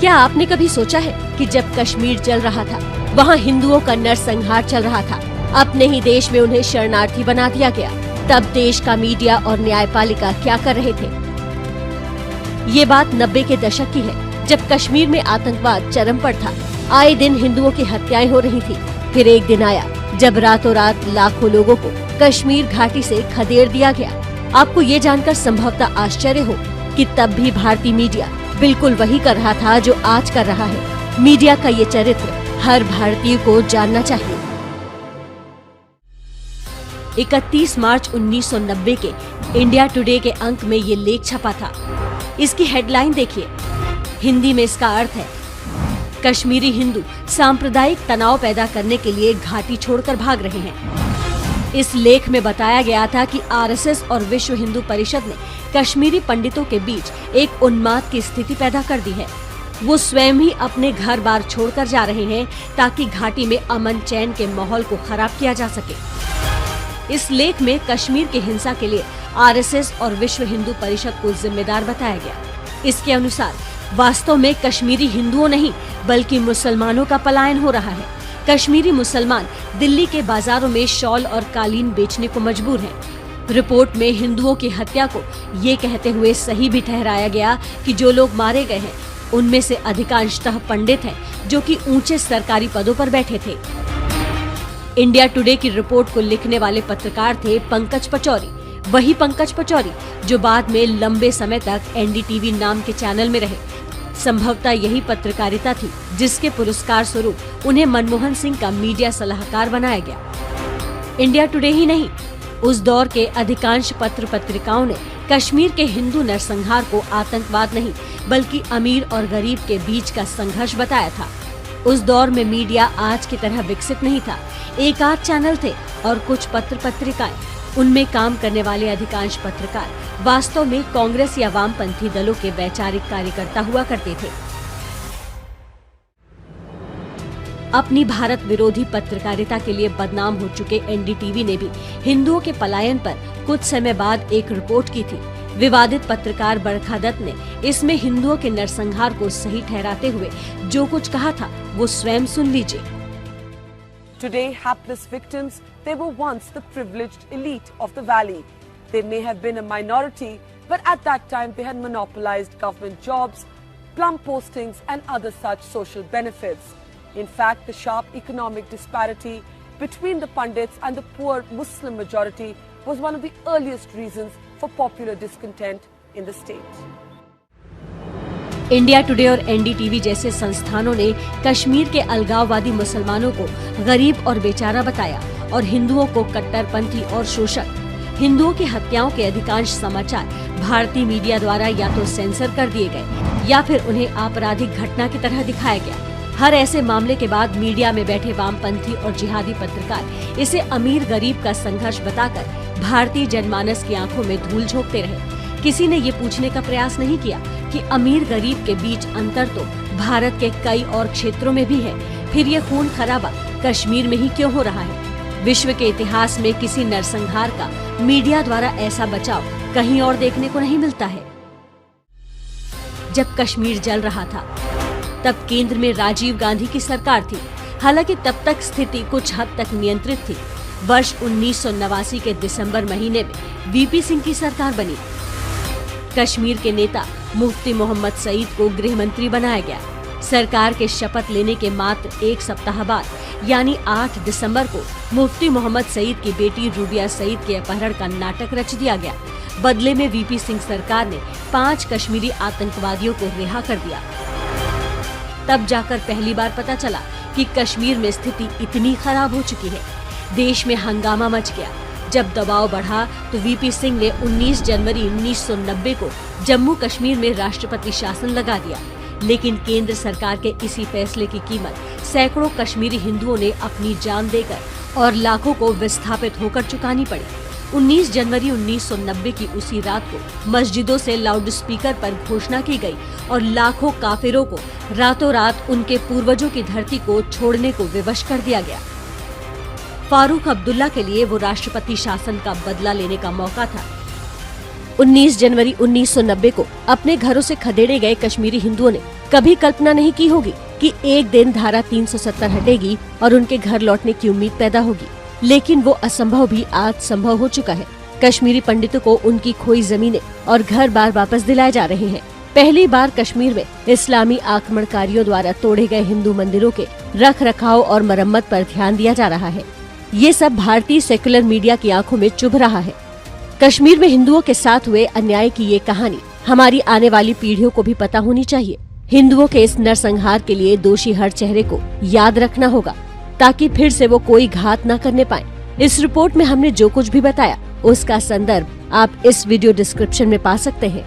क्या आपने कभी सोचा है कि जब कश्मीर जल रहा था, वहाँ हिंदुओं का नरसंहार चल रहा था, अपने ही देश में उन्हें शरणार्थी बना दिया गया, तब देश का मीडिया और न्यायपालिका क्या कर रहे थे? ये बात 90 के दशक की है, जब कश्मीर में आतंकवाद चरम पर था। आए दिन हिंदुओं की हत्याएं हो रही थी। फिर एक दिन आया जब रातों रात लाखों लोगों को कश्मीर घाटी से खदेड़ दिया गया। आपको ये जानकर संभवतः आश्चर्य हो कि तब भी भारतीय मीडिया बिल्कुल वही कर रहा था जो आज कर रहा है। मीडिया का ये चरित्र हर भारतीय को जानना चाहिए। 31 मार्च 1990 के इंडिया टुडे के अंक में ये लेख छपा था। इसकी हेडलाइन देखिए। हिंदी में इसका अर्थ है, कश्मीरी हिंदू सांप्रदायिक तनाव पैदा करने के लिए घाटी छोड़कर भाग रहे हैं। इस लेख में बताया गया था कि आरएसएस और विश्व हिंदू परिषद ने कश्मीरी पंडितों के बीच एक उन्माद की स्थिति पैदा कर दी है। वो स्वयं ही अपने घर बार छोड़कर जा रहे हैं ताकि घाटी में अमन चैन के माहौल को खराब किया जा सके। इस लेख में कश्मीर की हिंसा के लिए आरएसएस और विश्व हिंदू परिषद को जिम्मेदार बताया गया। इसके अनुसार वास्तव में कश्मीरी हिंदुओं नहीं बल्कि मुसलमानों का पलायन हो रहा है। कश्मीरी मुसलमान दिल्ली के बाजारों में शॉल और कालीन बेचने को मजबूर हैं। रिपोर्ट में हिंदुओं की हत्या को ये कहते हुए सही भी ठहराया गया कि जो लोग मारे गए हैं उनमें से अधिकांशतः पंडित हैं जो कि ऊंचे सरकारी पदों पर बैठे थे। इंडिया टुडे की रिपोर्ट को लिखने वाले पत्रकार थे पंकज पचौरी, वही पंकज पचौरी जो बाद में लंबे समय तक एनडीटीवी नाम के चैनल में रहे। संभवतः यही पत्रकारिता थी जिसके पुरस्कार स्वरूप उन्हें मनमोहन सिंह का मीडिया सलाहकार बनाया गया। इंडिया टुडे ही नहीं, उस दौर के अधिकांश पत्र पत्रिकाओं ने कश्मीर के हिंदू नरसंहार को आतंकवाद नहीं बल्कि अमीर और गरीब के बीच का संघर्ष बताया था। उस दौर में मीडिया आज की तरह विकसित नहीं था। एक आध चैनल थे और कुछ पत्र पत्रिकाएं। उनमें काम करने वाले अधिकांश पत्रकार वास्तव में कांग्रेस या वामपंथी दलों के वैचारिक कार्यकर्ता हुआ करते थे। अपनी भारत विरोधी पत्रकारिता के लिए बदनाम हो चुके एनडीटीवी ने भी हिंदुओं के पलायन पर कुछ समय बाद एक रिपोर्ट की थी। विवादित पत्रकार बरखा दत्त ने इसमें हिंदुओं के नरसंहार को सही ठहराते हुए जो कुछ कहा था वो स्वयं सुन लीजिए। Today, hapless victims, they were once the privileged elite of the valley. They may have been a minority, but at that time they had monopolized government jobs, plum postings and other such social benefits. In fact, the sharp economic disparity between the Pandits and the poor Muslim majority was one of the earliest reasons for popular discontent in the state. India today और NDTV जैसे संस्थानों ने कश्मीर के अलगाववादी मुसलमानों को गरीब और बेचारा बताया और हिंदुओं को कट्टरपंथी और शोषक। हिंदुओं की हत्याओं के अधिकांश समाचार भारतीय मीडिया द्वारा या तो सेंसर कर दिए गए या फिर उन्हें आपराधिक घटना की तरह दिखाया गया। हर ऐसे मामले के बाद मीडिया में बैठे वामपंथी और जिहादी पत्रकार इसे अमीर गरीब का संघर्ष बताकर भारतीय जनमानस की आंखों में धूल झोंकते रहे। किसी ने ये पूछने का प्रयास नहीं किया कि अमीर गरीब के बीच अंतर तो भारत के कई और क्षेत्रों में भी है, फिर ये खून खराबा कश्मीर में ही क्यों हो रहा है? विश्व के इतिहास में किसी नरसंहार का मीडिया द्वारा ऐसा बचाव कहीं और देखने को नहीं मिलता है। जब कश्मीर जल रहा था तब केंद्र में राजीव गांधी की सरकार थी। हालांकि तब तक स्थिति कुछ हद तक नियंत्रित थी। वर्ष 1989 के दिसंबर महीने में वीपी सिंह की सरकार बनी। कश्मीर के नेता मुफ्ती मोहम्मद सईद को गृह मंत्री बनाया गया। सरकार के शपथ लेने के मात्र एक सप्ताह बाद यानी 8 दिसंबर को मुफ्ती मोहम्मद सईद की बेटी रूबिया सईद के अपहरण का नाटक रच दिया गया। बदले में वीपी सिंह सरकार ने 5 कश्मीरी आतंकवादियों को रिहा कर दिया। तब जाकर पहली बार पता चला कि कश्मीर में स्थिति इतनी खराब हो चुकी है। देश में हंगामा मच गया। जब दबाव बढ़ा तो वीपी सिंह ने 19 जनवरी 1990 को जम्मू कश्मीर में राष्ट्रपति शासन लगा दिया। लेकिन केंद्र सरकार के इसी फैसले की कीमत सैकड़ों कश्मीरी हिंदुओं ने अपनी जान देकर और लाखों को विस्थापित होकर चुकानी पड़ी। 19 जनवरी 1990 की उसी रात को मस्जिदों से लाउड स्पीकर पर घोषणा की गई और लाखों काफिरों को रातों रात उनके पूर्वजों की धरती को छोड़ने को विवश कर दिया गया। फारूक अब्दुल्ला के लिए वो राष्ट्रपति शासन का बदला लेने का मौका था। 19 जनवरी 1990 को अपने घरों से खदेड़े गए कश्मीरी हिंदुओं ने कभी कल्पना नहीं की होगी कि एक दिन धारा 370 हटेगी और उनके घर लौटने की उम्मीद पैदा होगी, लेकिन वो असंभव भी आज संभव हो चुका है। कश्मीरी पंडितों को उनकी खोई जमीनें और घर बार वापस दिलाए जा रहे हैं। पहली बार कश्मीर में इस्लामी आक्रमणकारियों द्वारा तोड़े गए हिंदू मंदिरों के रख रखाव और मरम्मत पर ध्यान दिया जा रहा है। ये सब भारतीय सेक्युलर मीडिया की आंखों में चुभ रहा है। कश्मीर में हिंदुओं के साथ हुए अन्याय की ये कहानी हमारी आने वाली पीढ़ियों को भी पता होनी चाहिए। हिंदुओं के इस नरसंहार के लिए दोषी हर चेहरे को याद रखना होगा, ताकि फिर से वो कोई घात न करने पाए। इस रिपोर्ट में हमने जो कुछ भी बताया उसका संदर्भ आप इस वीडियो डिस्क्रिप्शन में पा सकते हैं।